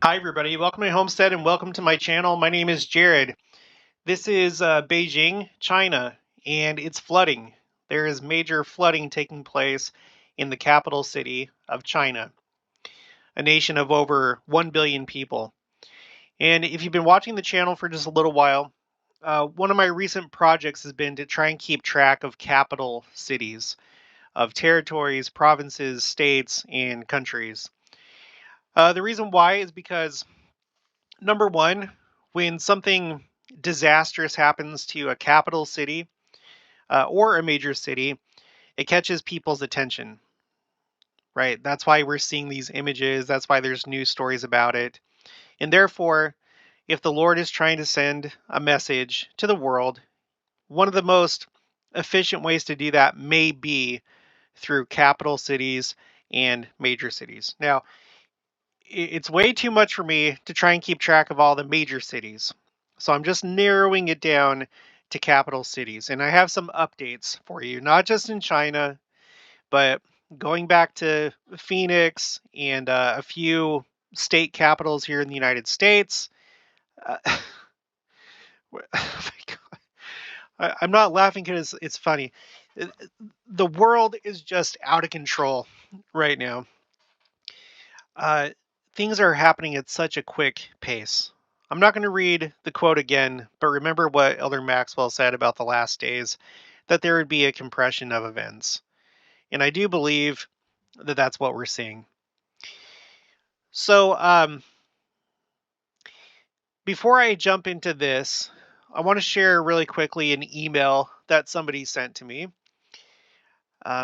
Hi, everybody. Welcome to my homestead and welcome to my channel. My name is Jared. This is Beijing, China, and it's flooding. There is major flooding taking place in the capital city of China, a nation of over 1 billion people. And if you've been watching the channel for just a little while, one of my recent projects has been to try and keep track of capital cities, of territories, provinces, states, and countries. The reason why is because number one, when something disastrous happens to a capital city or a major city, it catches people's attention, right? That's why we're seeing these images. That's why there's news stories about it. And therefore, if the Lord is trying to send a message to the world, one of the most efficient ways to do that may be through capital cities and major cities. Now, it's way too much for me to try and keep track of all the major cities. So I'm just narrowing it down to capital cities. And I have some updates for you, not just in China, but going back to Phoenix and a few state capitals here in the United States. Oh my God. I'm not laughing because it's funny. The world is just out of control right now. Uh, Things are happening at such a quick pace. I'm not going to read the quote again, but remember what Elder Maxwell said about the last days, that there would be a compression of events. And I do believe that that's what we're seeing. So, before I jump into this, I want to share really quickly an email that somebody sent to me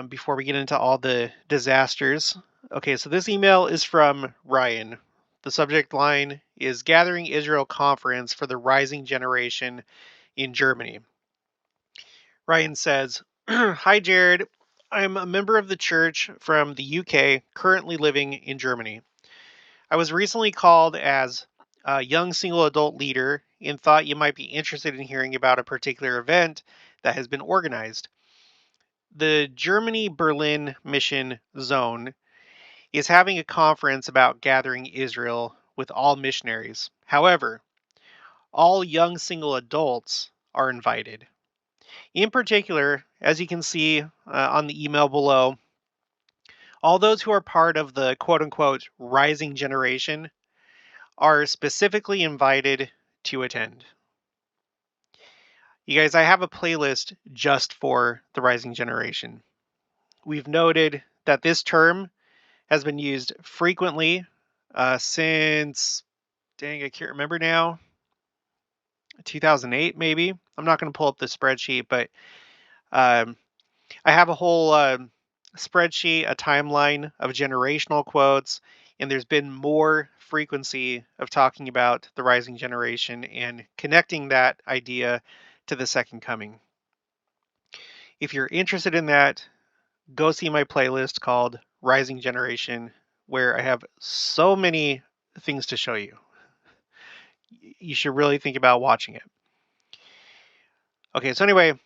before we get into all the disasters. Okay, so this email is from Ryan. The subject line is Gathering Israel Conference for the Rising Generation in Germany. Ryan says, Hi, Jared. I'm a member of the church from the UK, currently living in Germany. I was recently called as a young single adult leader and thought you might be interested in hearing about a particular event that has been organized. The Germany Berlin Mission Zone is having a conference about gathering Israel with all missionaries. However, all young single adults are invited. In particular, as you can see on the email below, all those who are part of the quote unquote rising generation are specifically invited to attend. You guys, I have a playlist just for the rising generation. We've noted that this term has been used frequently since, dang, I can't remember now, 2008 maybe. I'm not going to pull up the spreadsheet, but um, I have a whole spreadsheet, a timeline of generational quotes, and there's been more frequency of talking about the rising generation and connecting that idea to the second coming. If you're interested in that, go see my playlist called Rising Generation, where I have so many things to show you. You should really think about watching it. Okay, so anyway,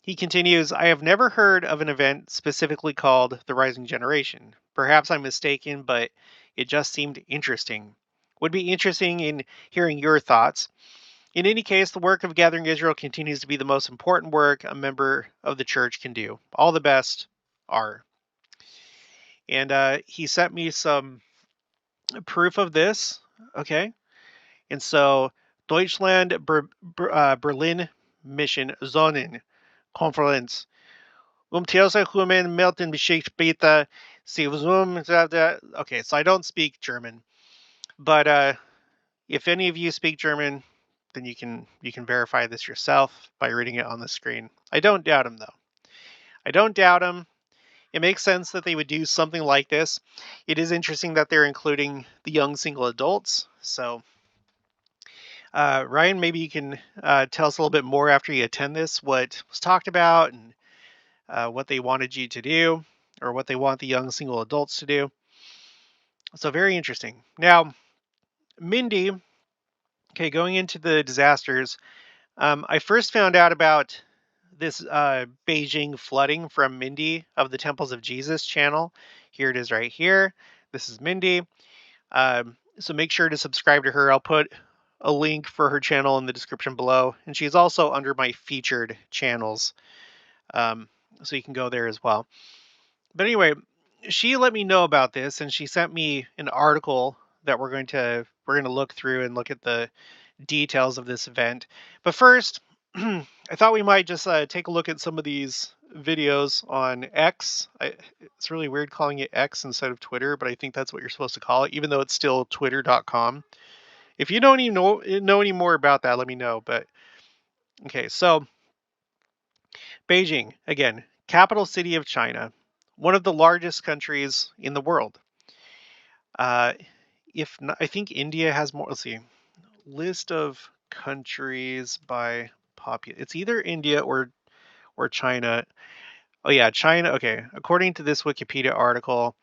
he continues, I have never heard of an event specifically called the Rising Generation. Perhaps I'm mistaken, but it just seemed interesting. Would be interesting in hearing your thoughts. In any case, the work of gathering Israel continues to be the most important work a member of the church can do. All the best, R. And he sent me some proof of this. Okay. And so, Deutschland Berlin Mission Zonen Konferenz. Theosauchumen Milton Beschichtbeta Sivzum. Okay, so I don't speak German. But if any of you speak German, then you can verify this yourself by reading it on the screen. I don't doubt him, though. I don't doubt him. It makes sense that they would do something like this. It is interesting that they're including the young single adults. So, Ryan, maybe you can tell us a little bit more after you attend this, what was talked about and what they wanted you to do, or what they want the young single adults to do. So very interesting. Now, Mindy, okay, going into the disasters, I first found out about this Beijing flooding from Mindy of the Temples of Jesus channel. Here it is right here. This is Mindy. So make sure to subscribe to her. I'll put a link for her channel in the description below. And she's also under my featured channels. So you can go there as well. But anyway, she let me know about this, and she sent me an article that we're going to look through and look at the details of this event. But first, I thought we might just take a look at some of these videos on X. It's really weird calling it X instead of Twitter, but I think that's what you're supposed to call it, even though it's still twitter.com. If you don't even know any more about that, let me know. But okay, so Beijing, again, capital city of China, one of the largest countries in the world. Uh, if not, I think India has more. Let's see, list of countries by population. It's either India or China. Oh yeah, China. Okay, according to this Wikipedia article,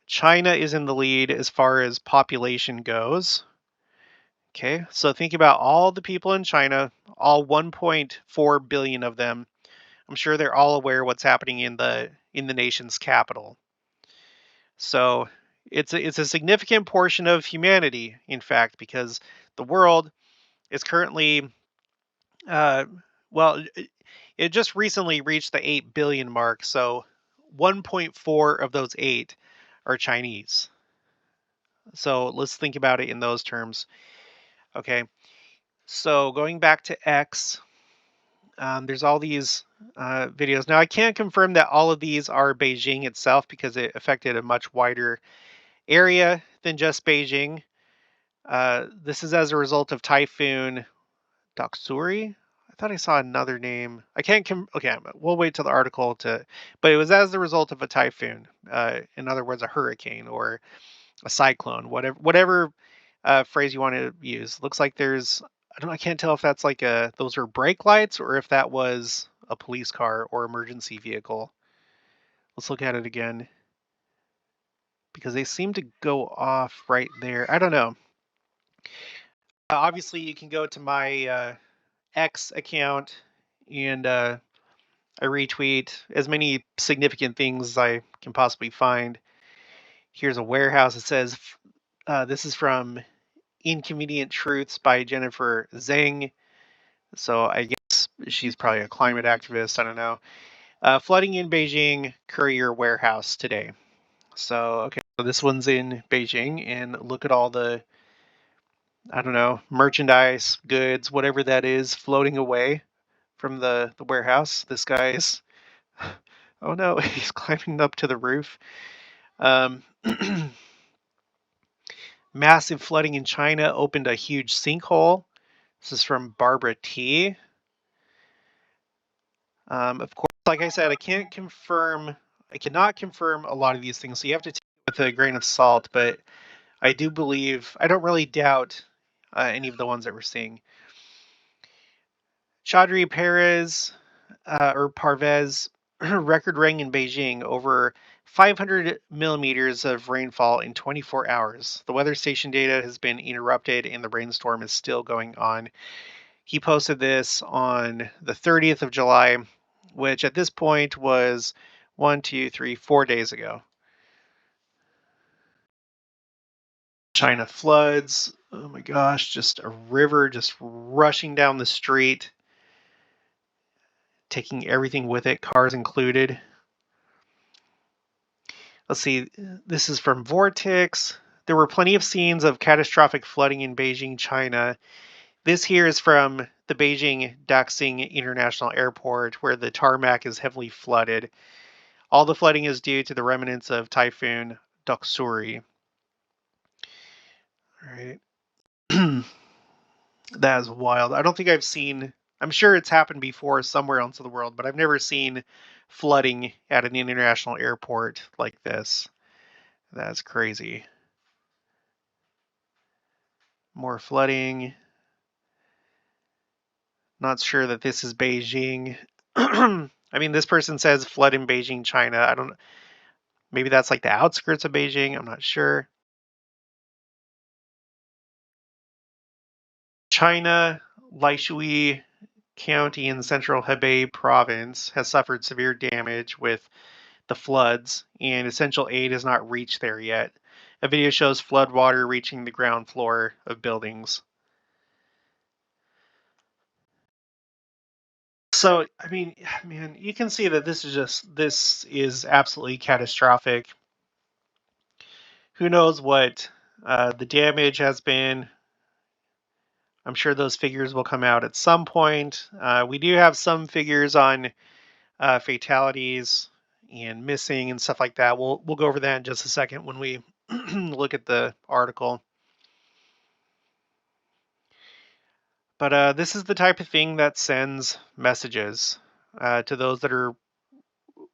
China is in the lead as far as population goes. Okay, so think about all the people in China, all 1.4 billion of them. I'm sure they're all aware what's happening in the nation's capital. So it's a significant portion of humanity, in fact, because the world is currently uh, well, it just recently reached the 8 billion mark. So 1.4 of those 8 are Chinese. So let's think about it in those terms. Okay, so going back to X, there's all these videos. Now, I can't confirm that all of these are Beijing itself because it affected a much wider area than just Beijing. This is as a result of Typhoon Doksuri. I thought I saw another name. I can't. Okay, we'll wait till the article to. But it was as a result of a typhoon. In other words, a hurricane or a cyclone, whatever phrase you want to use. Looks like there's. I don't. I can't tell if that's like those are brake lights or if that was a police car or emergency vehicle. Let's look at it again because they seem to go off right there. I don't know. Obviously, you can go to my X account and I retweet as many significant things as I can possibly find. Here's a warehouse. It says this is from Inconvenient Truths by Jennifer Zhang. So I guess she's probably a climate activist. I don't know. Flooding in Beijing courier warehouse today. So, okay, so this one's in Beijing, and look at all the, I don't know, merchandise, goods, whatever that is, floating away from the warehouse. This guy's, oh no, he's climbing up to the roof. Um, Massive flooding in China opened a huge sinkhole. This is from Barbara T. Of course, like I said, I cannot confirm a lot of these things, so you have to take it with a grain of salt, but I do believe, I don't really doubt any of the ones that we're seeing. Chaudhry Perez or Parvez, record rain in Beijing, over 500 millimeters of rainfall in 24 hours. The weather station data has been interrupted and the rainstorm is still going on. He posted this on the 30th of July, which at this point was 4 days ago. China floods. Oh my gosh, just a river just rushing down the street, taking everything with it, cars included. Let's see, this is from Vortex. There were plenty of scenes of catastrophic flooding in Beijing, China. This here is from the Beijing Daxing International Airport, where the tarmac is heavily flooded. All the flooding is due to the remnants of Typhoon Doksuri. All right. That is wild. I don't think I've seen, I'm sure it's happened before somewhere else in the world, but I've never seen flooding at an international airport like this. That's crazy. More flooding. Not sure that this is Beijing. I mean, this person says flood in Beijing, China. I don't, maybe that's like the outskirts of Beijing. I'm not sure. China, Laishui County in central Hebei province has suffered severe damage with the floods, and essential aid has not reached there yet. A video shows flood water reaching the ground floor of buildings. So, I mean, man, you can see that this is absolutely catastrophic. Who knows what the damage has been? I'm sure those figures will come out at some point. We do have some figures on fatalities and missing and stuff like that. We'll go over that in just a second when we look at the article. But this is the type of thing that sends messages to those that are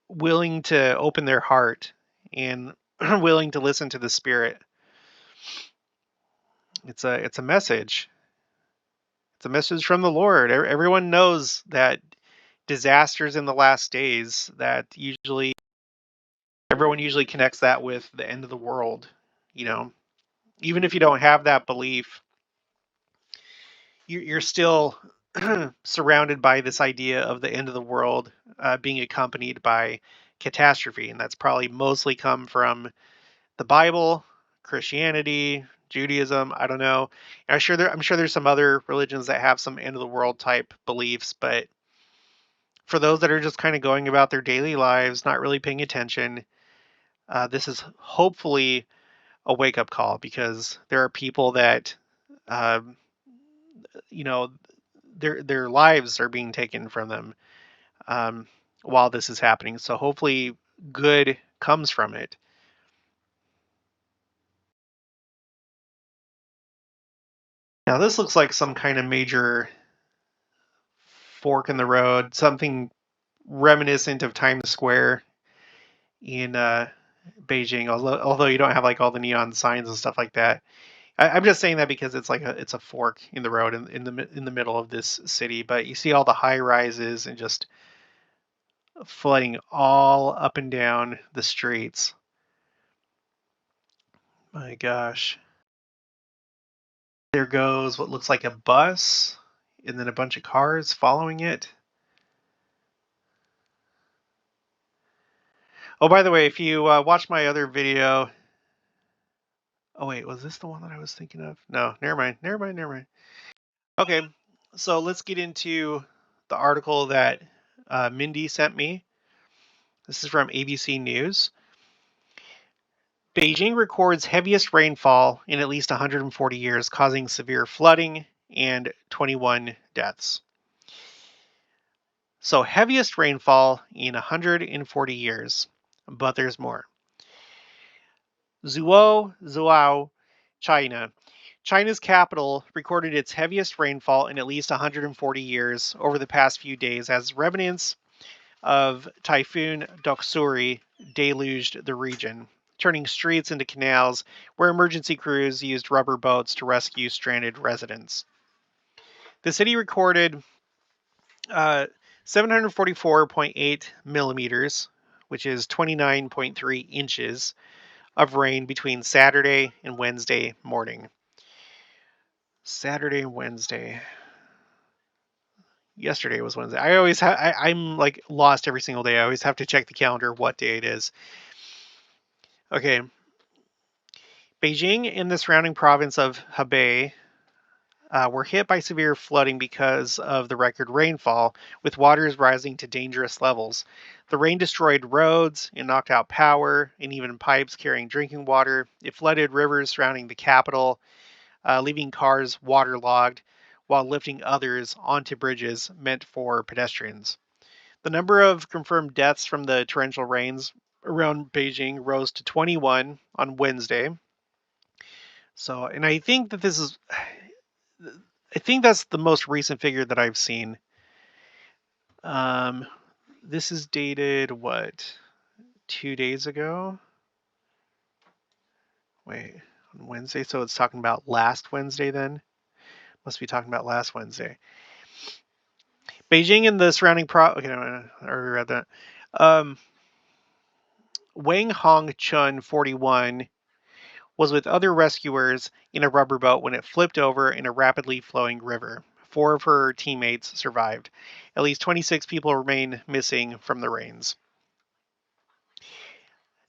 willing to open their heart and willing to listen to the Spirit. It's a message. It's a message from the Lord. Everyone knows that disasters in the last days, that usually everyone usually connects that with the end of the world. You know, even if you don't have that belief, you're still surrounded by this idea of the end of the world being accompanied by catastrophe, and that's probably mostly come from the Bible, Christianity, Judaism. I don't know. I'm sure there's some other religions that have some end of the world type beliefs, but for those that are just kind of going about their daily lives, not really paying attention, this is hopefully a wake up call, because there are people that, um, you know, their lives are being taken from them um, while this is happening. So hopefully, good comes from it. Now, this looks like some kind of major fork in the road, something reminiscent of Times Square in Beijing. Although you don't have like all the neon signs and stuff like that. I'm just saying that because it's a fork in the road in the middle of this city. But you see all the high rises and just flooding all up and down the streets. My gosh. There goes what looks like a bus, and then a bunch of cars following it. Oh, by the way, if you watch my other video, oh wait, was this the one that I was thinking of? No, never mind, never mind, never mind. Okay, so let's get into the article that Mindy sent me. This is from ABC News. Beijing records heaviest rainfall in at least 140 years, causing severe flooding and 21 deaths. So, heaviest rainfall in 140 years. But there's more. Zhuao, China. China's capital recorded its heaviest rainfall in at least 140 years over the past few days as remnants of Typhoon Doksuri deluged the region, turning streets into canals where emergency crews used rubber boats to rescue stranded residents. The city recorded 744.8 millimeters, which is 29.3 inches, of rain between Saturday and Wednesday morning. Saturday and Wednesday. Yesterday was Wednesday. I'm like lost every single day. I always have to check the calendar what day it is. Okay. Beijing and the surrounding province of Hebei were hit by severe flooding because of the record rainfall, with waters rising to dangerous levels. The rain destroyed roads and knocked out power and even pipes carrying drinking water. It flooded rivers surrounding the capital, leaving cars waterlogged while lifting others onto bridges meant for pedestrians. The number of confirmed deaths from the torrential rains around Beijing rose to 21 on Wednesday. So, and I think that's the most recent figure that I've seen. Um, this is dated, what, 2 days ago? Wait, on Wednesday? So it's talking about last Wednesday then? Must be talking about last Wednesday. Beijing and the surrounding okay, no, I already read that. Wang Hong Chun, 41, was with other rescuers in a rubber boat when it flipped over in a rapidly flowing river. 4 of her teammates survived. At least 26 people remain missing from the rains.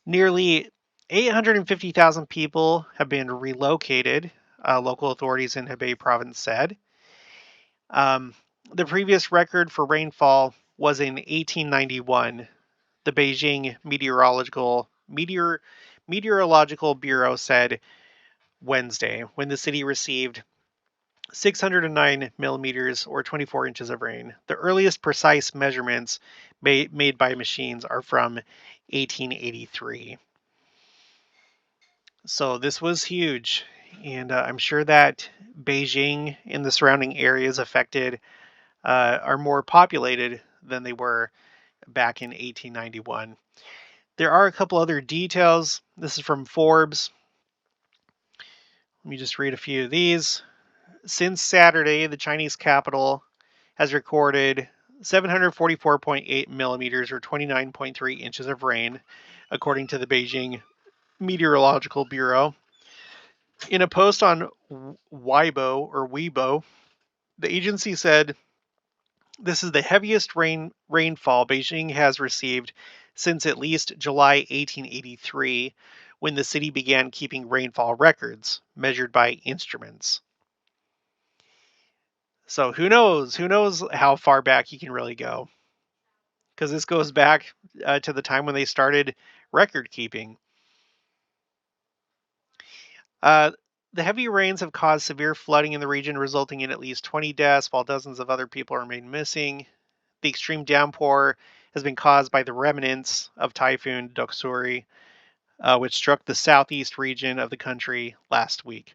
Nearly 850,000 people have been relocated, local authorities in Hebei province said. Um, the previous record for rainfall was in 1891. The Beijing Meteorological Bureau said Wednesday, when the city received 609 millimeters or 24 inches of rain. The earliest precise measurements made by machines are from 1883. So this was huge. And I'm sure that Beijing and the surrounding areas affected are more populated than they were back in 1891. There are a couple other details. This is from Forbes. Let me just read a few of these. Since Saturday, the Chinese capital has recorded 744.8 millimeters or 29.3 inches of rain, according to the Beijing Meteorological Bureau. In a post on Weibo, the agency said this is the heaviest rainfall Beijing has received since at least July 1883, when the city began keeping rainfall records measured by instruments. So who knows? Who knows how far back you can really go? Because this goes back to the time when they started record keeping. Uh, the heavy rains have caused severe flooding in the region, resulting in at least 20 deaths, while dozens of other people remain missing. The extreme downpour has been caused by the remnants of Typhoon Doksuri, which struck the southeast region of the country last week.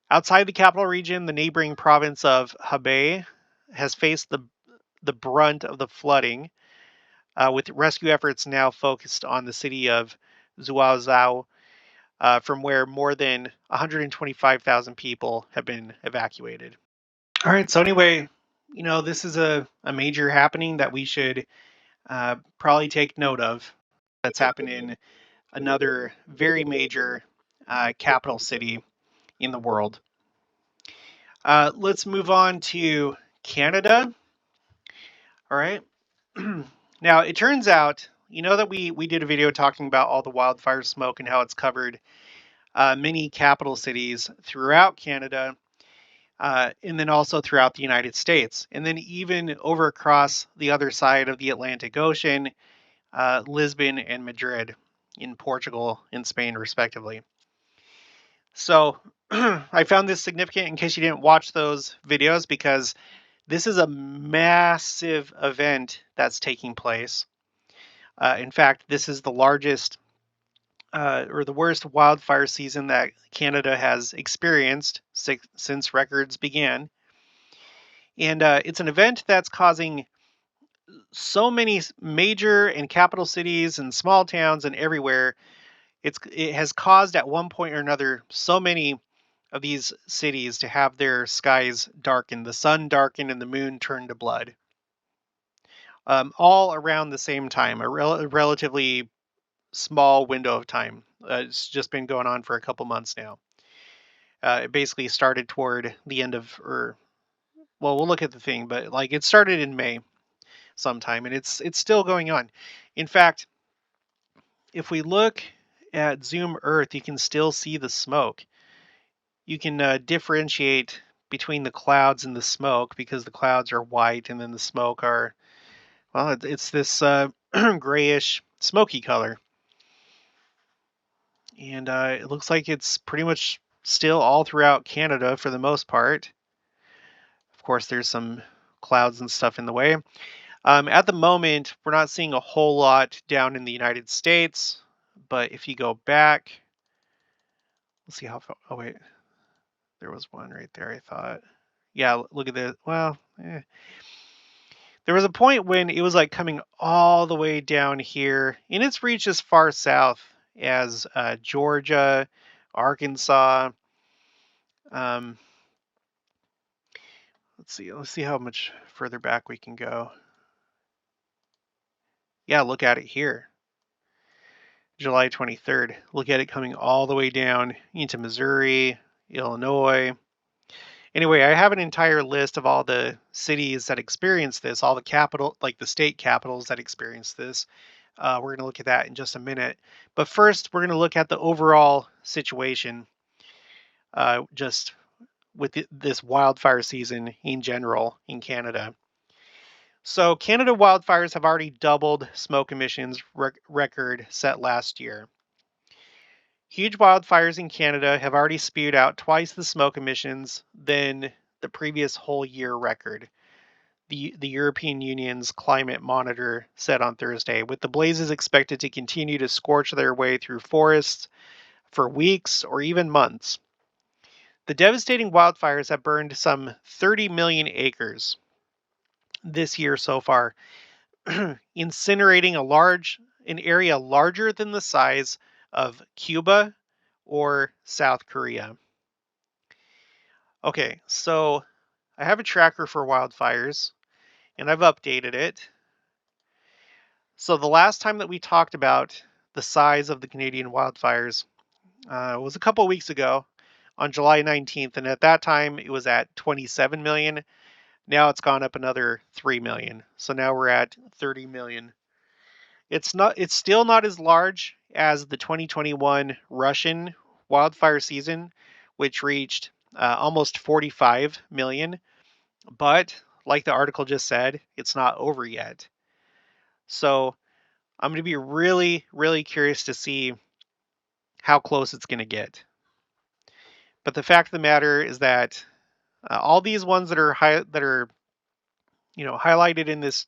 Outside the capital region, the neighboring province of Hebei has faced the brunt of the flooding, with rescue efforts now focused on the city of Zuozhou, from where more than 125,000 people have been evacuated. All right, so anyway, this is a major happening that we should probably take note of. That's happened in another very major capital city in the world. Let's move on to Canada. All right. Now, it turns out, that we did a video talking about all the wildfire smoke and how it's covered many capital cities throughout Canada, and then also throughout the United States, and then even over across the other side of the Atlantic Ocean, Lisbon and Madrid in Portugal and Spain, respectively. So I found this significant in case you didn't watch those videos, because this is a massive event that's taking place. In fact, this is the largest or the worst wildfire season that Canada has experienced since records began. And it's an event that's causing so many major and capital cities and small towns and everywhere. It has caused at one point or another so many of these cities to have their skies darken, the sun darken, and the moon turn to blood. All around the same time, a relatively small window of time. It's just been going on for a couple months now. It basically started toward the end of, or well, we'll look at the thing, but like it started in May sometime, and it's still going on. In fact, if we look at Zoom Earth, you can still see the smoke. You can differentiate between the clouds and the smoke, because the clouds are white and then the smoke are, well, it's this grayish smoky color. And it looks like it's pretty much still all throughout Canada for the most part. Of course, there's some clouds and stuff in the way. At the moment, we're not seeing a whole lot down in the United States, but if you go back, let's see how far. Oh, wait. There was one right there, I thought. Yeah, look at this. Well, there was a point when it was like coming all the way down here, and it's reached as far south as Georgia, Arkansas. Let's see how much further back we can go. Yeah, look at it here. July 23rd. Look at it coming all the way down into Missouri, Illinois. Anyway, I have an entire list of all the cities that experience this, all the capital, like the state capitals that experience this. We're going to look at that in just a minute. But first, we're going to look at the overall situation, just with this wildfire season in general in Canada. So, Canada wildfires have already doubled smoke emissions record set last year. Huge wildfires in Canada have already spewed out twice the smoke emissions than the previous whole year record, the European Union's climate monitor said on Thursday, with the blazes expected to continue to scorch their way through forests for weeks or even months. The devastating wildfires have burned some 30 million acres this year so far, incinerating an area larger than the size of Cuba or South Korea. Okay, so I have a tracker for wildfires and I've updated it. So the last time that we talked about the size of the Canadian wildfires was a couple weeks ago on July 19th, and at that time it was at 27 million. Now it's gone up another 3 million. So now we're at 30 million. It's still not as large as the 2021 Russian wildfire season, which reached almost 45 million. But like the article just said, it's not over yet. So I'm going to be really, really curious to see how close it's going to get. But the fact of the matter is that all these ones that are highlighted in this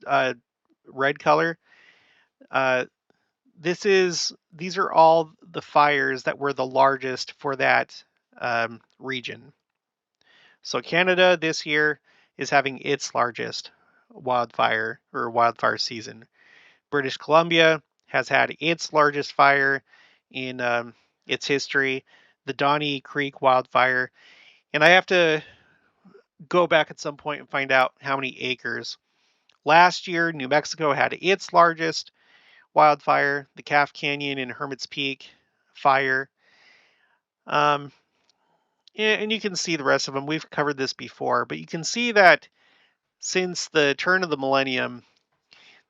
red color, these are all the fires that were the largest for that region. So Canada this year is having its largest wildfire season. British Columbia has had its largest fire in its history, the Donnie Creek wildfire. And I have to go back at some point and find out how many acres. Last year, New Mexico had its largest wildfire, the Calf Canyon and Hermit's Peak fire. And you can see the rest of them. We've covered this before, but you can see that since the turn of the millennium,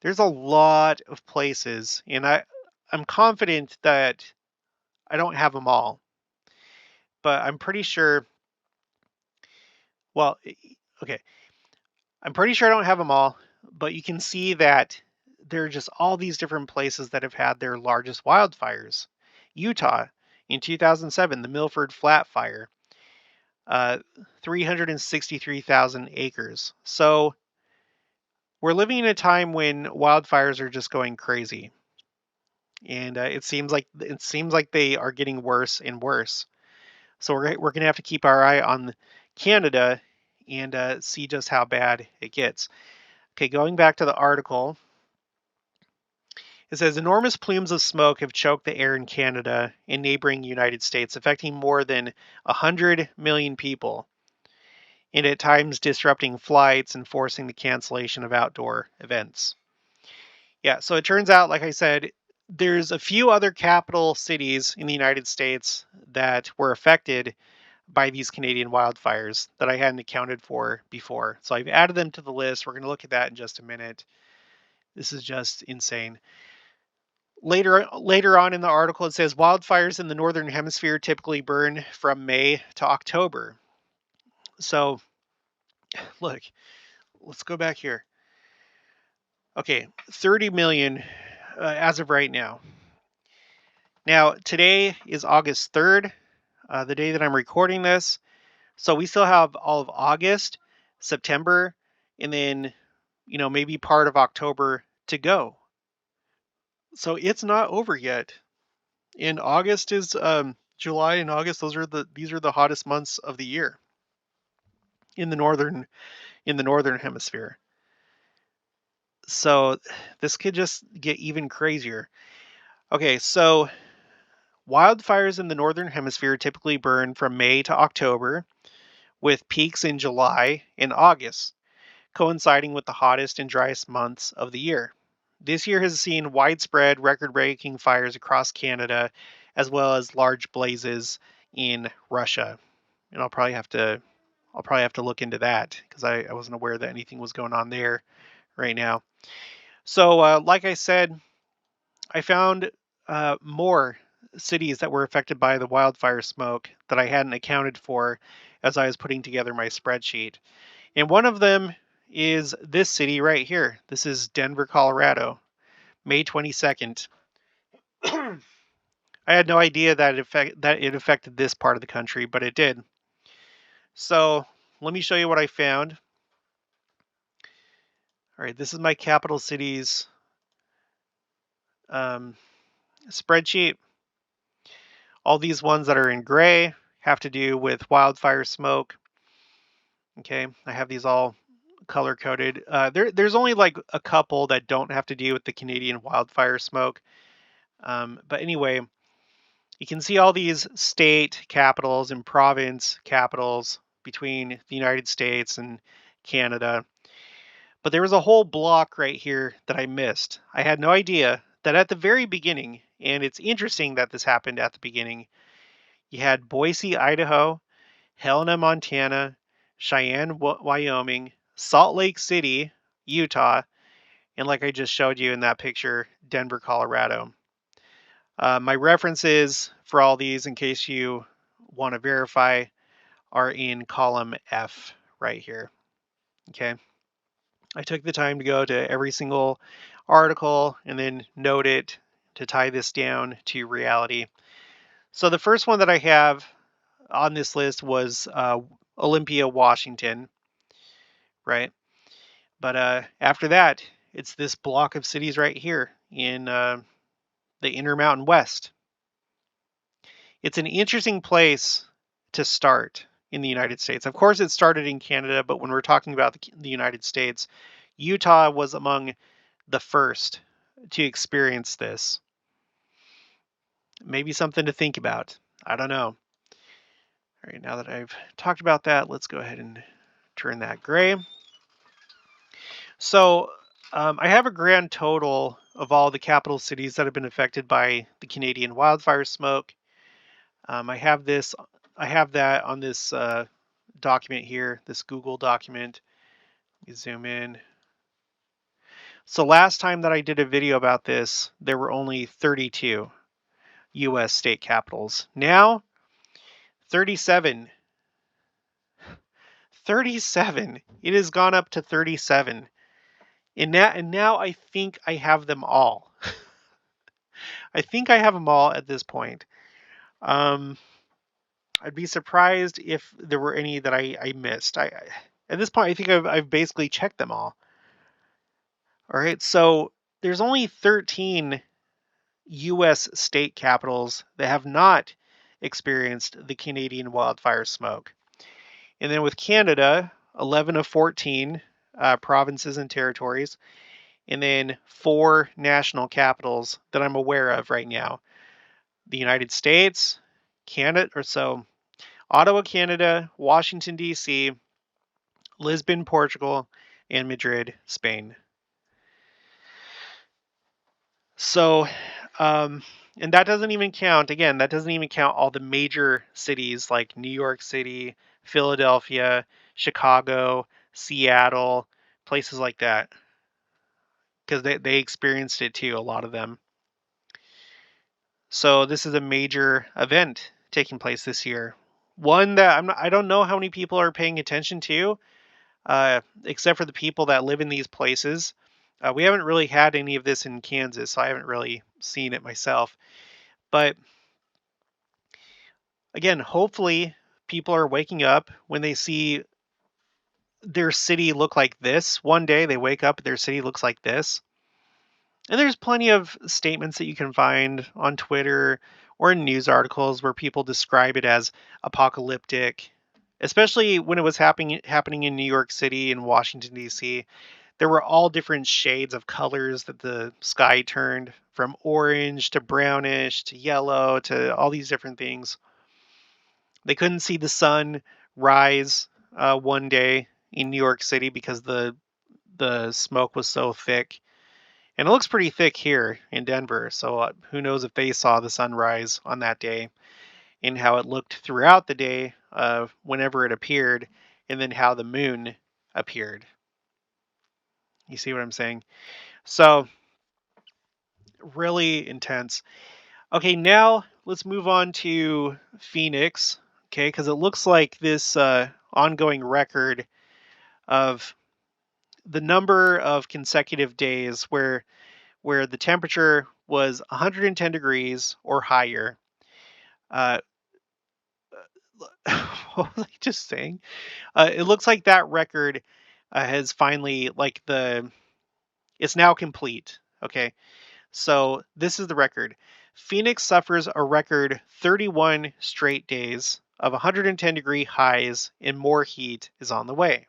there's a lot of places, and I'm confident that I don't have them all, but I'm pretty sure. Well, okay, I'm pretty sure I don't have them all, but you can see that there are just all these different places that have had their largest wildfires. Utah in 2007, the Milford Flat Fire, 363,000 acres. So we're living in a time when wildfires are just going crazy, and it seems like they are getting worse and worse. So we're going to have to keep our eye on Canada and see just how bad it gets. Okay, going back to the article, it says enormous plumes of smoke have choked the air in Canada and neighboring United States, affecting more than 100 million people, and at times disrupting flights and forcing the cancellation of outdoor events. Yeah, so it turns out, like I said, there's a few other capital cities in the United States that were affected by these Canadian wildfires that I hadn't accounted for before. So I've added them to the list. We're going to look at that in just a minute. This is just insane. Later on in the article, it says wildfires in the Northern Hemisphere typically burn from May to October. So look, let's go back here. Okay, 30 million as of right now. Now, today is August 3rd, the day that I'm recording this. So we still have all of August, September, and then, maybe part of October to go. So it's not over yet. And August is July and August. These are the hottest months of the year in the northern hemisphere. So this could just get even crazier. Okay, so wildfires in the northern hemisphere typically burn from May to October, with peaks in July and August, coinciding with the hottest and driest months of the year. This year has seen widespread record-breaking fires across Canada, as well as large blazes in Russia. And I'll probably have to look into that because I wasn't aware that anything was going on there right now. So, like I said, I found more cities that were affected by the wildfire smoke that I hadn't accounted for as I was putting together my spreadsheet. And one of them is this city right here. This is Denver, Colorado, May 22nd. I had no idea that it affected this part of the country, but it did. So let me show you what I found. All right, this is my capital cities um, spreadsheet. All these ones that are in gray have to do with wildfire smoke. Okay, I have these all color coded. There's only like a couple that don't have to do with the Canadian wildfire smoke. But anyway, you can see all these state capitals and province capitals between the United States and Canada. But there was a whole block right here that I missed. I had no idea that at the very beginning, and it's interesting that this happened at the beginning, you had Boise, Idaho, Helena, Montana, Cheyenne, Wyoming, Salt Lake City, Utah, and like I just showed you in that picture, Denver, Colorado. My references for all these, in case you want to verify, are in column F right here. Okay. I took the time to go to every single article and then note it to tie this down to reality. So the first one that I have on this list was Olympia, Washington, right? But after that, it's this block of cities right here in the Intermountain West. It's an interesting place to start in the United States. Of course, it started in Canada, but when we're talking about the United States, Utah was among the first to experience this. Maybe something to think about. I don't know. All right, now that I've talked about that, let's go ahead and turn that gray. So I have a grand total of all the capital cities that have been affected by the Canadian wildfire smoke. I have that on this document here, this Google document. Let me zoom in. So last time that I did a video about this, there were only 32 U.S. state capitals. Now, 37. 37. It has gone up to 37. And now I think I have them all. I think I have them all at this point. I'd be surprised if there were any that I missed. At this point, I think I've basically checked them all. All right, so there's only 13 U.S. state capitals that have not experienced the Canadian wildfire smoke. And then with Canada, 11 of 14 provinces and territories, and then 4 national capitals that I'm aware of right now. The United States, Canada, or so Ottawa, Canada, Washington, D.C., Lisbon, Portugal, and Madrid, Spain. So, and that doesn't even count, again, that doesn't even count all the major cities like New York City, Philadelphia, Chicago, Seattle, places like that. Because they experienced it too, a lot of them. So this is a major event taking place this year. One that I don't know how many people are paying attention to, except for the people that live in these places. We haven't really had any of this in Kansas, so I haven't really seen it myself. But again, hopefully people are waking up when they see their city look like this. One day they wake up, their city looks like this. And there's plenty of statements that you can find on Twitter or in news articles where people describe it as apocalyptic, especially when it was happening in New York City and Washington, D.C. There were all different shades of colors that the sky turned, from orange to brownish to yellow to all these different things. They couldn't see the sun rise one day in New York City because the smoke was so thick. And it looks pretty thick here in Denver, so who knows if they saw the sunrise on that day and how it looked throughout the day whenever it appeared, and then how the moon appeared. You see what I'm saying? So Really intense. Okay, now let's move on to Phoenix. Okay, because it looks like this ongoing record of the number of consecutive days where the temperature was 110 degrees or higher. Uh, what was I just saying? It looks like that record has finally, it's now complete. Okay, so this is the record. Phoenix suffers a record 31 straight days of 110-degree highs, and more heat is on the way.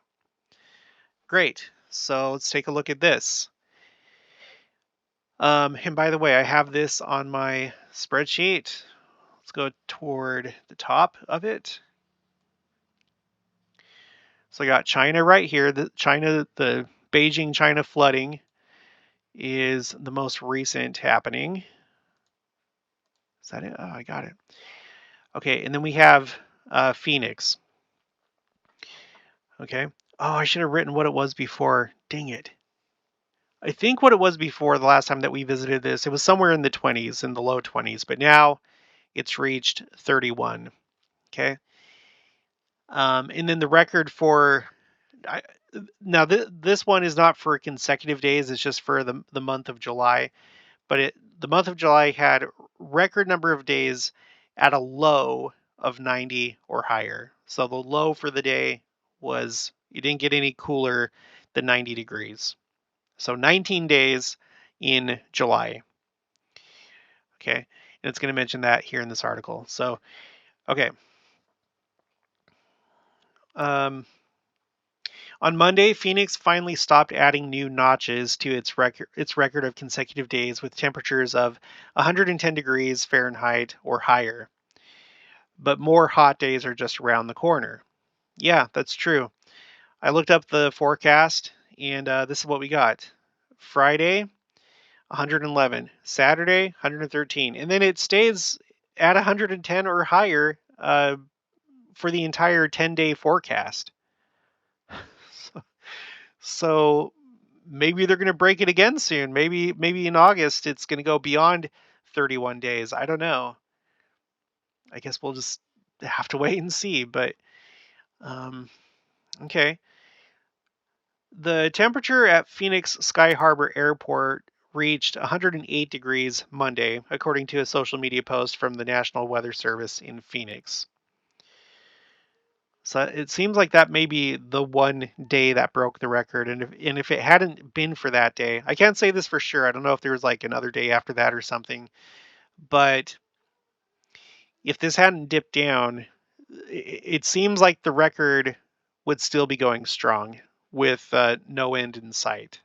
Great. So let's take a look at this. And by the way, I have this on my spreadsheet. Let's go toward the top of it. So I got China right here. The Beijing, China flooding is the most recent happening. Is that it? Oh, I got it. Okay, and then we have Phoenix. Okay. Oh, I should have written what it was before. Dang it. I think what it was before the last time that we visited this, it was somewhere in the 20s, in the low 20s, but now it's reached 31. Okay. And then the record for I, now this one is not for consecutive days, it's just for the month of July, but the month of July had record number of days at a low of 90 or higher. So the low for the day was, you didn't get any cooler than 90 degrees. So 19 days in July. Okay. And it's going to mention that here in this article. So, okay. On Monday, Phoenix finally stopped adding new notches to its record of consecutive days with temperatures of 110 degrees Fahrenheit or higher. But more hot days are just around the corner. Yeah, that's true. I looked up the forecast, and this is what we got. Friday, 111. Saturday, 113. And then it stays at 110 or higher for the entire 10-day forecast. So maybe they're going to break it again soon. Maybe in August it's going to go beyond 31 days. I don't know. I guess we'll just have to wait and see. But um, okay. The temperature at Phoenix Sky Harbor Airport reached 108 degrees Monday, according to a social media post from the National Weather Service in Phoenix. So it seems like that may be the one day that broke the record. And if it hadn't been for that day, I can't say this for sure. I don't know if there was like another day after that or something. But if this hadn't dipped down, it seems like the record would still be going strong with no end in sight,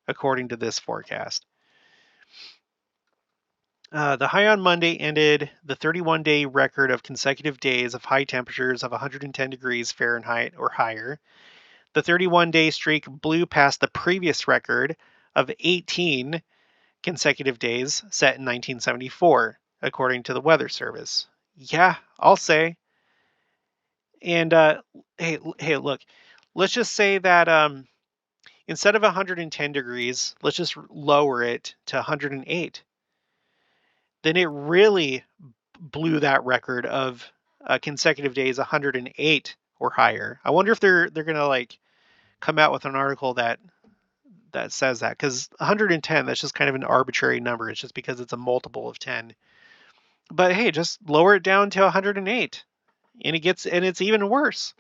according to this forecast. The high on Monday ended the 31-day record of consecutive days of high temperatures of 110 degrees Fahrenheit or higher. The 31-day streak blew past the previous record of 18 consecutive days set in 1974, according to the Weather Service. Yeah, I'll say. And hey, look, let's just say that instead of 110 degrees, let's just lower it to 108. Then it really blew that record of consecutive days 108 or higher. I wonder if they're gonna like come out with an article that says that, because 110, that's just kind of an arbitrary number. It's just because it's a multiple of 10. But hey, just lower it down to 108, and it's even worse.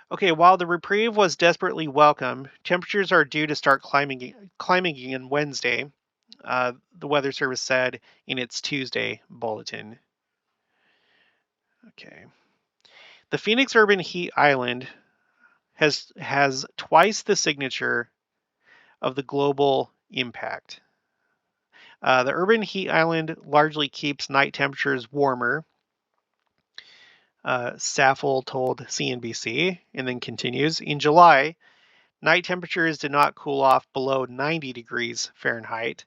Okay, while the reprieve was desperately welcome, temperatures are due to start climbing again Wednesday. The Weather Service said in its Tuesday bulletin. Okay. The Phoenix Urban Heat Island has twice the signature of the global impact. The urban heat island largely keeps night temperatures warmer, Saffel told CNBC, and then continues. In July, night temperatures did not cool off below 90 degrees Fahrenheit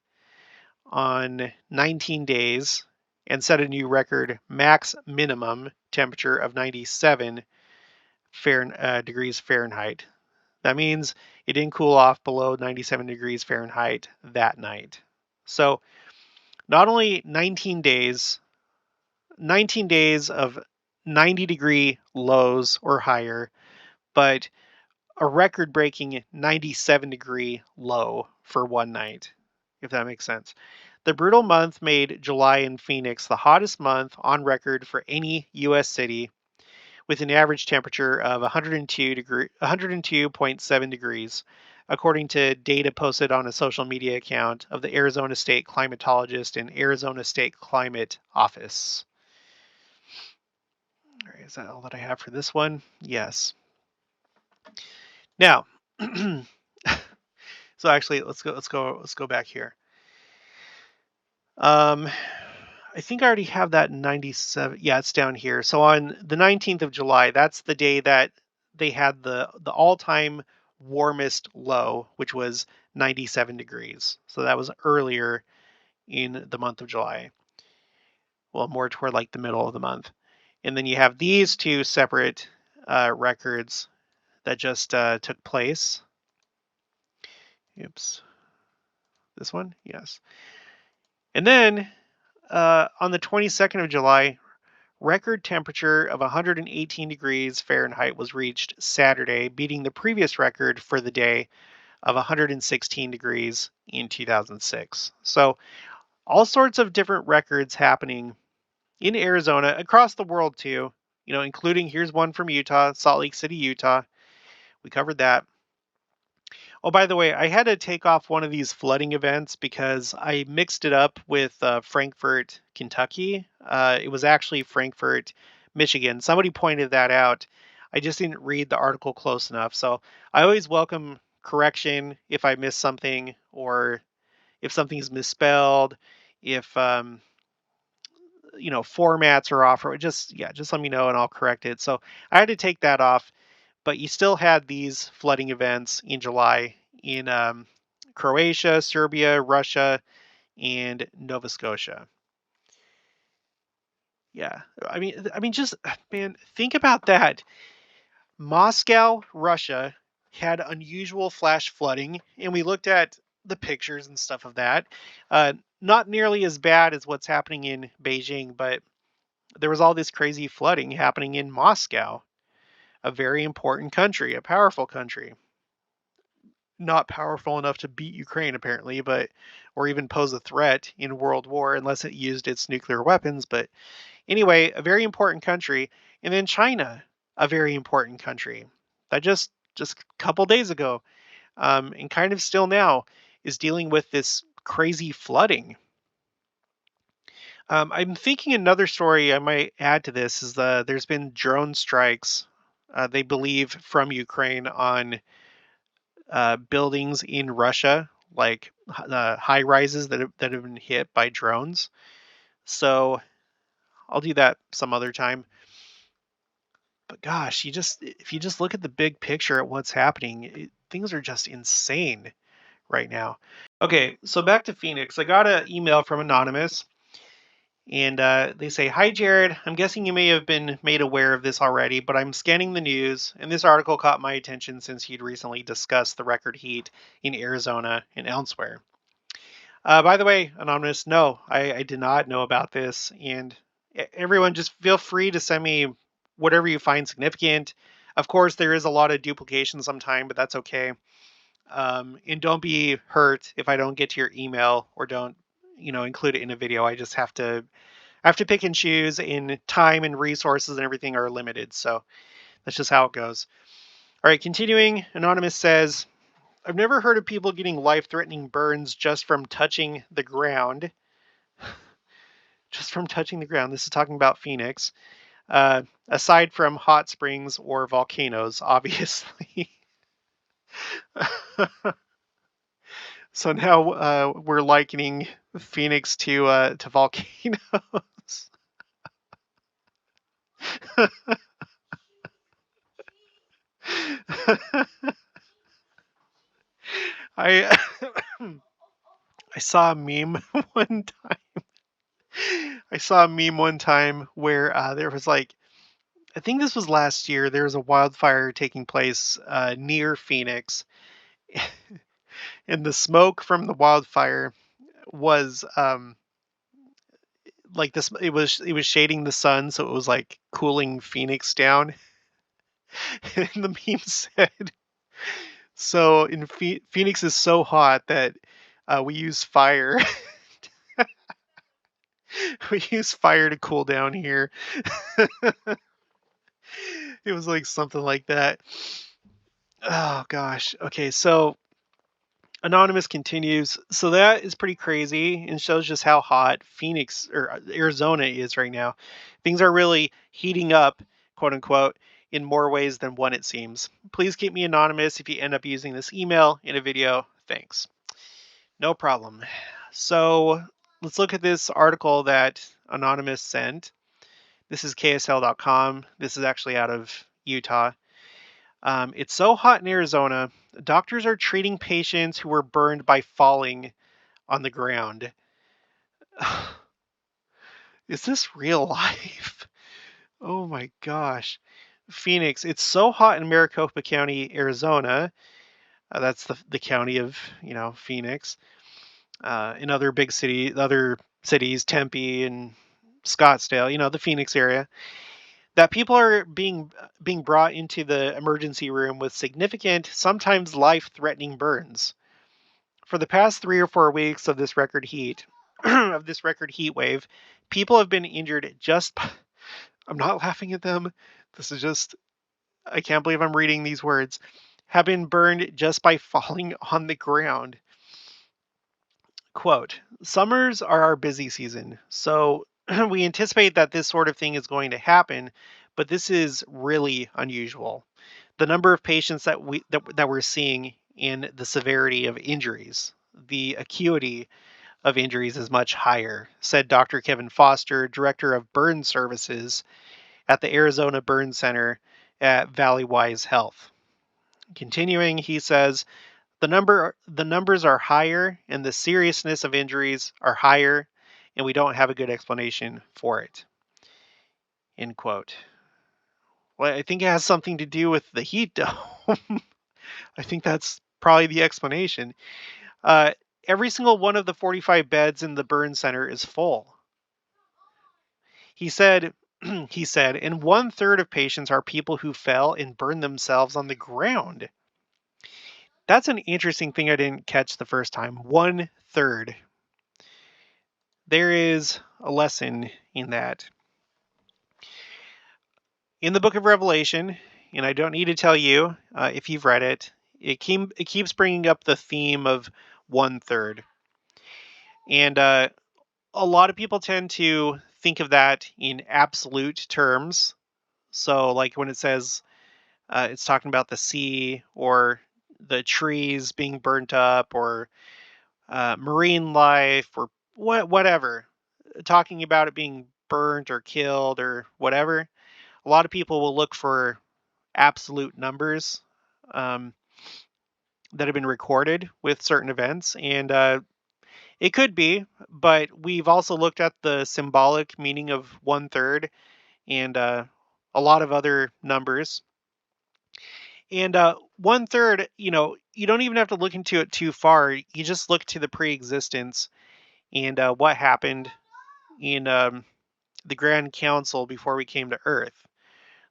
on 19 days and set a new record max minimum temperature of 97 degrees Fahrenheit. That means it didn't cool off below 97 degrees Fahrenheit that night. So not only 19 days of 90-degree lows or higher, but a record-breaking 97-degree low for one night, if that makes sense. The brutal month made July in Phoenix the hottest month on record for any U.S. city, with an average temperature of 102.7 degrees, according to data posted on a social media account of the Arizona State Climatologist and Arizona State Climate Office. All right, is that all that I have for this one? Yes. Now, so actually, let's go back here. I think I already have that 97. Yeah, it's down here. So on the 19th of July, that's the day that they had the all-time warmest low, which was 97 degrees. So that was earlier in the month of July. Well, more toward like the middle of the month. And then you have these two separate records that just took place. Oops. This one? Yes. And then on the 22nd of July, record temperature of 118 degrees Fahrenheit was reached Saturday, beating the previous record for the day of 116 degrees in 2006. So, all sorts of different records happening in Arizona, across the world too, including here's one from Utah, Salt Lake City, Utah. We covered that. Oh, by the way, I had to take off one of these flooding events because I mixed it up with Frankfort, Kentucky. It was actually Frankfort, Michigan. Somebody pointed that out. I just didn't read the article close enough. So I always welcome correction if I miss something or if something's misspelled, if formats are off, or just let me know and I'll correct it. So I had to take that off, but you still had these flooding events in July in Croatia, Serbia, Russia, and Nova Scotia. Yeah, just man, think about that. Moscow, Russia, had unusual flash flooding, and we looked at the pictures and stuff of that. Not nearly as bad as what's happening in Beijing, but there was all this crazy flooding happening in Moscow, a very important country, a powerful country. Not powerful enough to beat Ukraine, apparently, or even pose a threat in World War unless it used its nuclear weapons. But anyway, a very important country. And then China, a very important country that just a couple days ago, and kind of still now, is dealing with this crazy flooding. I'm thinking another story I might add to this is there's been drone strikes, they believe, from Ukraine on buildings in Russia, like high rises that have been hit by drones. So I'll do that some other time. But gosh, if you just look at the big picture at what's happening, things are just insane right now. Okay, so back to Phoenix. I got an email from Anonymous, and they say, "Hi, Jared. I'm guessing you may have been made aware of this already, but I'm scanning the news, and this article caught my attention since you'd recently discussed the record heat in Arizona and elsewhere." By the way, Anonymous, no, I did not know about this, and everyone just feel free to send me whatever you find significant. Of course, there is a lot of duplication sometime, but that's okay. And don't be hurt if I don't get to your email or don't, include it in a video. I just have to pick and choose, and time and resources and everything are limited. So that's just how it goes. All right, continuing, Anonymous says, "I've never heard of people getting life-threatening burns just from touching the ground." Just from touching the ground. This is talking about Phoenix. Aside from hot springs or volcanoes, obviously. So now we're likening Phoenix to volcanoes. I I saw a meme one time. I saw a meme one time where there was I think this was last year. There was a wildfire taking place near Phoenix, and the smoke from the wildfire was like this. It was shading the sun, so it was like cooling Phoenix down. And the meme said, "So in Phoenix is so hot that we use fire. We use fire to cool down here." It was like something like that. Oh gosh. Okay, so Anonymous continues. So that is pretty crazy and shows just how hot Phoenix or Arizona is right now. Things are really heating up, quote unquote, in more ways than one, it seems. Please keep me anonymous if you end up using this email in a video. Thanks. No problem. So let's look at this article that Anonymous sent. This is KSL.com. This is actually out of Utah. It's so hot in Arizona, doctors are treating patients who were burned by falling on the ground. Is this real life? Oh my gosh. Phoenix, it's so hot in Maricopa County, Arizona. That's the county of, Phoenix. In other cities, Tempe and Scottsdale, the Phoenix area, that people are being brought into the emergency room with significant, sometimes life-threatening burns. For the past 3 or 4 weeks of this record heat, of this record heat wave, people have been injured just by, I'm not laughing at them. This is just, I can't believe I'm reading these words. Have been burned just by falling on the ground. Quote, summers are our busy season, so we anticipate that this sort of thing is going to happen, but this is really unusual. The number of patients that we're seeing and the severity of injuries, the acuity of injuries is much higher, said Dr. Kevin Foster, Director of Burn Services at the Arizona Burn Center at Valley Wise Health. Continuing, he says, the numbers are higher and the seriousness of injuries are higher, and we don't have a good explanation for it. End quote. Well, I think it has something to do with the heat dome. I think that's probably the explanation. Uh, every single one of the 45 beds in the burn center is full. He said, and 1/3 of patients are people who fell and burned themselves on the ground. That's an interesting thing I didn't catch the first time. 1/3. There is a lesson in that. In the book of Revelation, and I don't need to tell you if you've read it, it keeps bringing up the theme of 1/3. And a lot of people tend to think of that in absolute terms. So, like when it says it's talking about the sea or the trees being burnt up or marine life or whatever, talking about it being burnt or killed or whatever, a lot of people will look for absolute numbers um, that have been recorded with certain events. And it could be, but we've also looked at the symbolic meaning of 1/3 and a lot of other numbers. And 1/3, you don't even have to look into it too far. You just look to the pre-existence and what happened in the Grand Council before we came to Earth.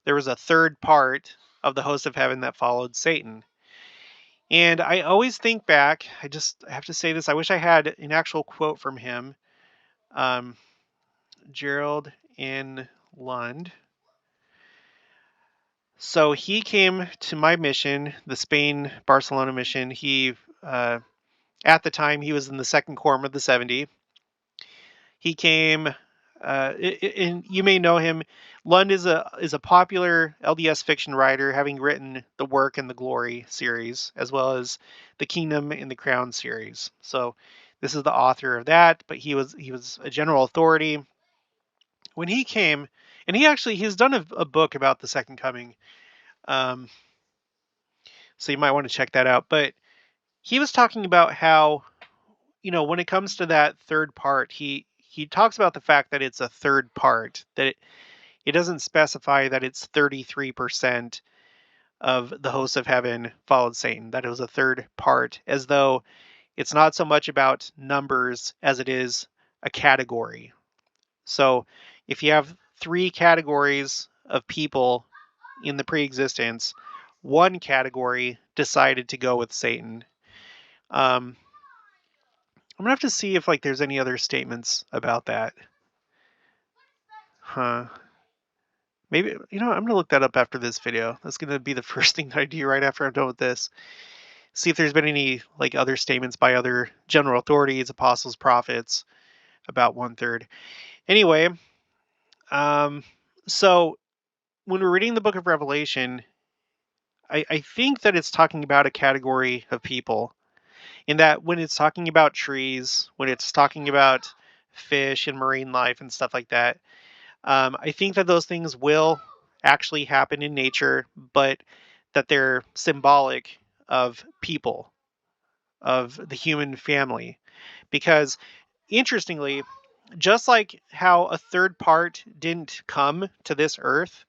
There was a third part of the host of heaven that followed Satan. And I always think back, I have to say this, I wish I had an actual quote from him. Um, Gerald N. Lund. So he came to my mission, the Spain Barcelona mission. At the time, he was in the second quorum of the 70. He came, and you may know him. Lund is a popular LDS fiction writer, having written the Work and the Glory series, as well as the Kingdom and the Crown series. So this is the author of that, but he was a general authority. When he came, and he's done a book about the Second Coming, um, so you might want to check that out. But he was talking about how, when it comes to that third part, he talks about the fact that it's a third part, that it doesn't specify that it's 33% of the hosts of heaven followed Satan, that it was a third part, as though It's not so much about numbers as it is a category. So if you have three categories of people in the pre-existence, one category decided to go with Satan. I'm gonna have to see if there's any other statements about that. Huh. Maybe, I'm gonna look that up after this video. That's gonna be the first thing that I do right after I'm done with this. See if there's been any other statements by other general authorities, apostles, prophets about 1/3. Anyway, so when we're reading the book of Revelation, I think that it's talking about a category of people. In that when it's talking about trees, when it's talking about fish and marine life and stuff like that, I think that those things will actually happen in nature, but that they're symbolic of people, of the human family. Because interestingly, just like how a third part didn't come to this earth,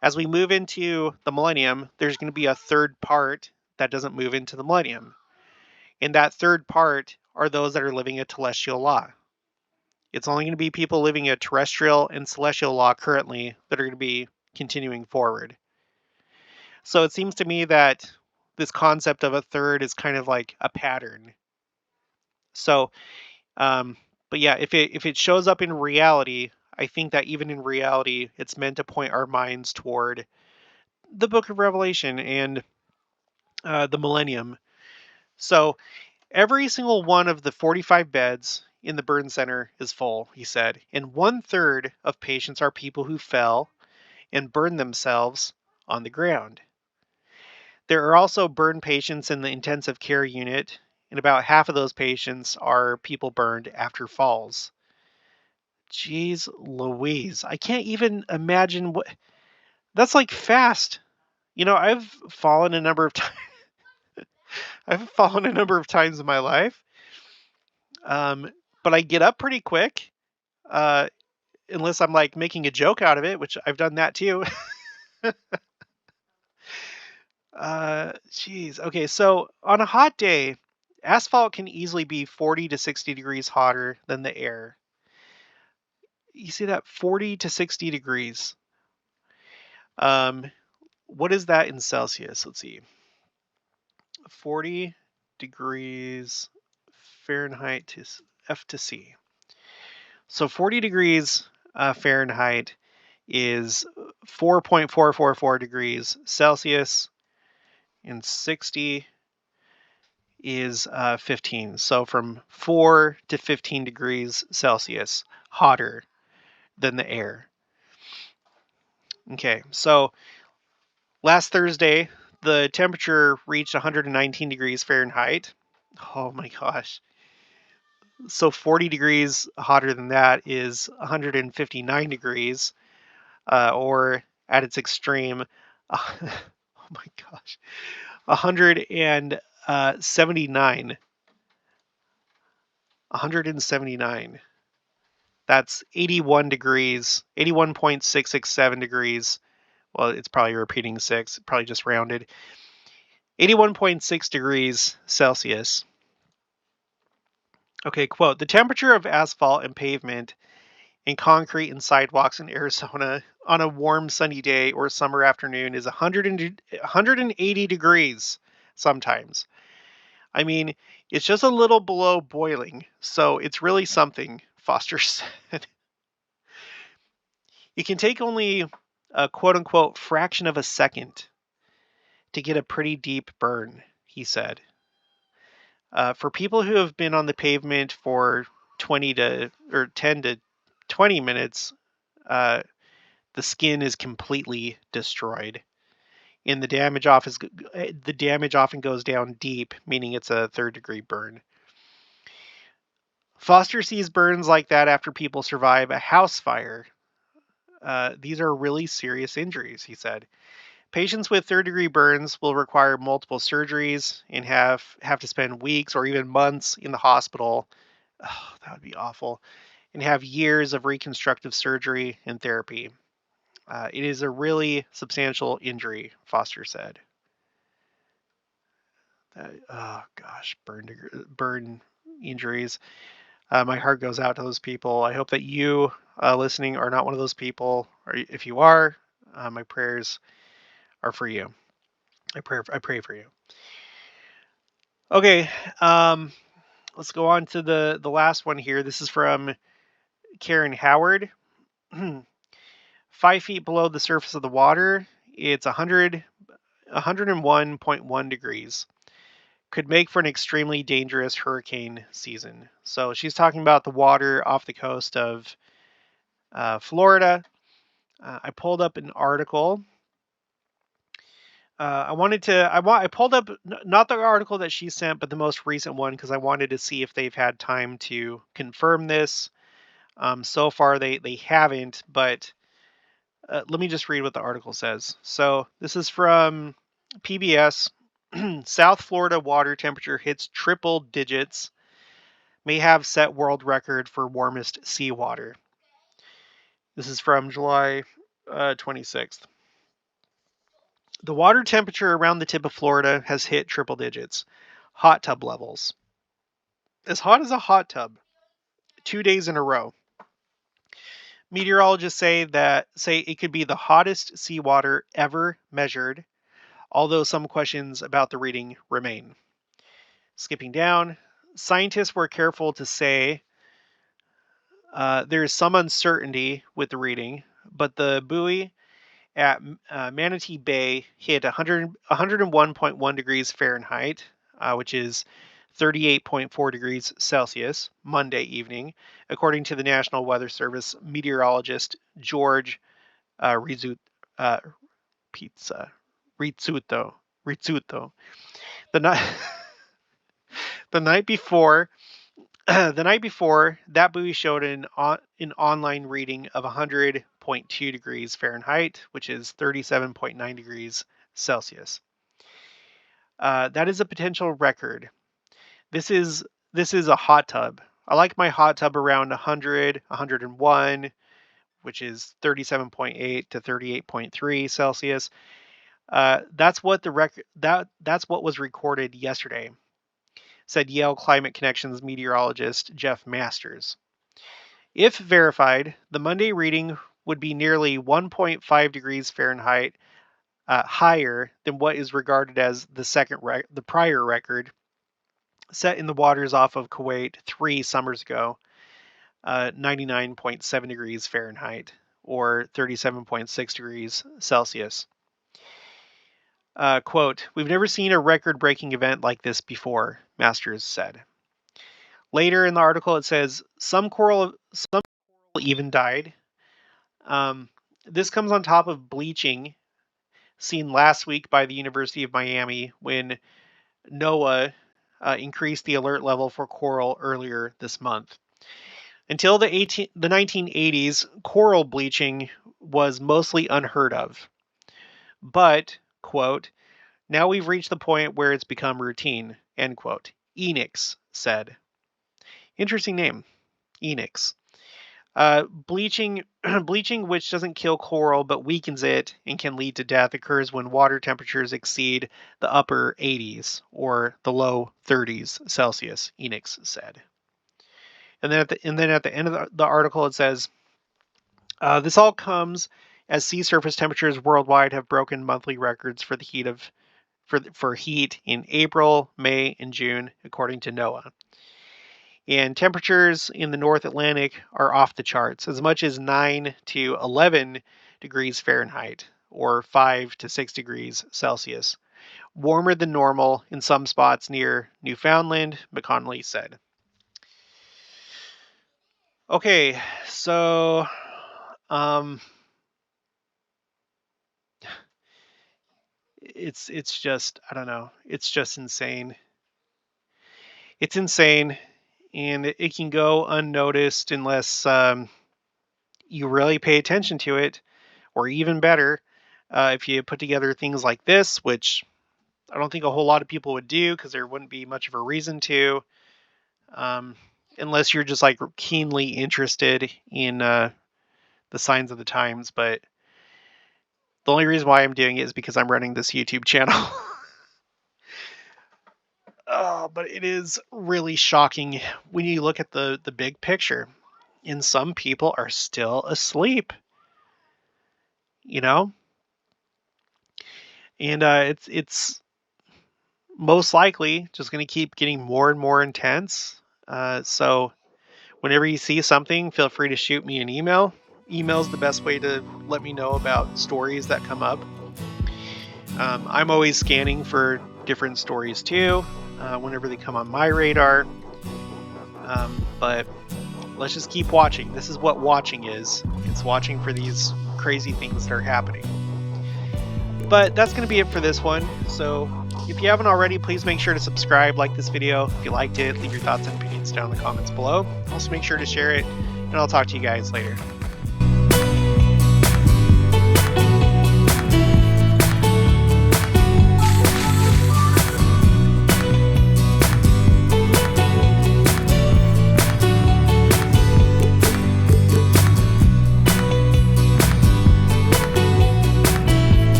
as we move into the millennium, there's going to be a third part that doesn't move into the millennium. And that third part are those that are living a telestial law. It's only going to be people living a terrestrial and celestial law currently that are going to be continuing forward. So it seems to me that this concept of a third is kind of like a pattern. So, but yeah, if it shows up in reality, I think that even in reality, it's meant to point our minds toward the book of Revelation and the millennium. So every single one of the 45 beds in the burn center is full, he said, and 1/3 of patients are people who fell and burned themselves on the ground. There are also burn patients in the intensive care unit, and about half of those patients are people burned after falls. Jeez Louise. I can't even imagine what that's like fast. I've fallen a number of times. I've fallen a number of times in my life. But I get up pretty quick. Uh, unless I'm making a joke out of it, which I've done that too. Geez. Okay, so on a hot day, asphalt can easily be 40 to 60 degrees hotter than the air. You see that? 40 to 60 degrees. What is that in Celsius? Let's see. 40 degrees Fahrenheit to F to C. So 40 degrees Fahrenheit is 4.444 degrees Celsius, and 60 is 15. So from 4 to 15 degrees Celsius hotter than the air. Okay, so last Thursday, the temperature reached 119 degrees Fahrenheit. Oh my gosh. So 40 degrees hotter than that is 159 degrees, or at its extreme, oh my gosh, 179. 179. That's 81 degrees, 81.667 degrees. Well, it's probably repeating 6, probably just rounded. 81.6 degrees Celsius. Okay, quote, the temperature of asphalt and pavement and concrete and sidewalks in Arizona on a warm sunny day or summer afternoon is 180 degrees sometimes. I mean, it's just a little below boiling, so it's really something, Foster said. It can take only a quote-unquote fraction of a second to get a pretty deep burn, he said. For people who have been on the pavement for 10 to 20 minutes, the skin is completely destroyed, and the damage often goes down deep, meaning it's a third-degree burn. Foster sees burns like that after people survive a house fire. These are really serious injuries, he said. Patients with third-degree burns will require multiple surgeries and have to spend weeks or even months in the hospital. Oh, that would be awful. And have years of reconstructive surgery and therapy. It is a really substantial injury, Foster said. Oh gosh, burn injuries. My heart goes out to those people. I hope that you listening are not one of those people, or if you are, my prayers are for you. I pray for you. Okay, let's go on to the last one here. This is from Karen Howard. 5 feet below the surface of the water, it's 101.1 degrees. Could make for an extremely dangerous hurricane season. So she's talking about the water off the coast of Florida. I pulled up an article. I pulled up not the article that she sent, but the most recent one because I wanted to see if they've had time to confirm this. So far, they haven't, but let me just read what the article says. So this is from PBS. South Florida water temperature hits triple digits, may have set world record for warmest seawater. This is from July 26th. The water temperature around the tip of Florida has hit triple digits. Hot tub levels. As hot as a hot tub. 2 days in a row. Meteorologists say it could be the hottest seawater ever measured, although some questions about the reading remain. Skipping down, scientists were careful to say there is some uncertainty with the reading, but the buoy at Manatee Bay hit 101.1 degrees Fahrenheit, which is 38.4 degrees Celsius, Monday evening, according to the National Weather Service meteorologist George Rizzuto. Rizzuto. The night, the night before, the night before, that buoy showed an online reading of 100.2 degrees Fahrenheit, which is 37.9 degrees Celsius. That is a potential record. This is a hot tub. I like my hot tub around 100, 101, which is 37.8 to 38.3 Celsius. That's what that's what was recorded yesterday, said Yale Climate Connections meteorologist Jeff Masters. If verified, the Monday reading would be nearly 1.5 degrees Fahrenheit higher than what is regarded as the prior record set in the waters off of Kuwait 3 summers ago, 99.7 degrees Fahrenheit or 37.6 degrees Celsius. Quote, "We've never seen a record-breaking event like this before," Masters said. Later in the article, it says some coral even died. This comes on top of bleaching seen last week by the University of Miami when NOAA increased the alert level for coral earlier this month. Until the 1980s, coral bleaching was mostly unheard of. But, quote, "Now we've reached the point where it's become routine," end quote. Enix said. Interesting name, Enix. Bleaching, which doesn't kill coral but weakens it and can lead to death, occurs when water temperatures exceed the upper 80s or the low 30s Celsius, Enix said. And then at the end of the article, it says, this all comes as sea surface temperatures worldwide have broken monthly records for the heat in April, May, and June, according to NOAA. And temperatures in the North Atlantic are off the charts, as much as 9 to 11 degrees Fahrenheit, or 5 to 6 degrees Celsius. Warmer than normal in some spots near Newfoundland, McConnelly said. Okay, so it's just, I don't know, it's just insane. It's insane, and it can go unnoticed unless you really pay attention to it, or even better, if you put together things like this, which I don't think a whole lot of people would do because there wouldn't be much of a reason to, unless you're just like keenly interested in the signs of the times. But the only reason why I'm doing it is because I'm running this YouTube channel. But it is really shocking when you look at the big picture. And some people are still asleep, you know? And it's most likely just going to keep getting more and more intense. So whenever you see something, feel free to shoot me an email. Email's the best way to let me know about stories that come up. I'm always scanning for different stories too, whenever they come on my radar. But let's just keep watching. This is what watching is. It's watching for these crazy things that are happening. But that's going to be it for this one. So if you haven't already, please make sure to subscribe, like this video. If you liked it, leave your thoughts and opinions down in the comments below. Also make sure to share it, and I'll talk to you guys later.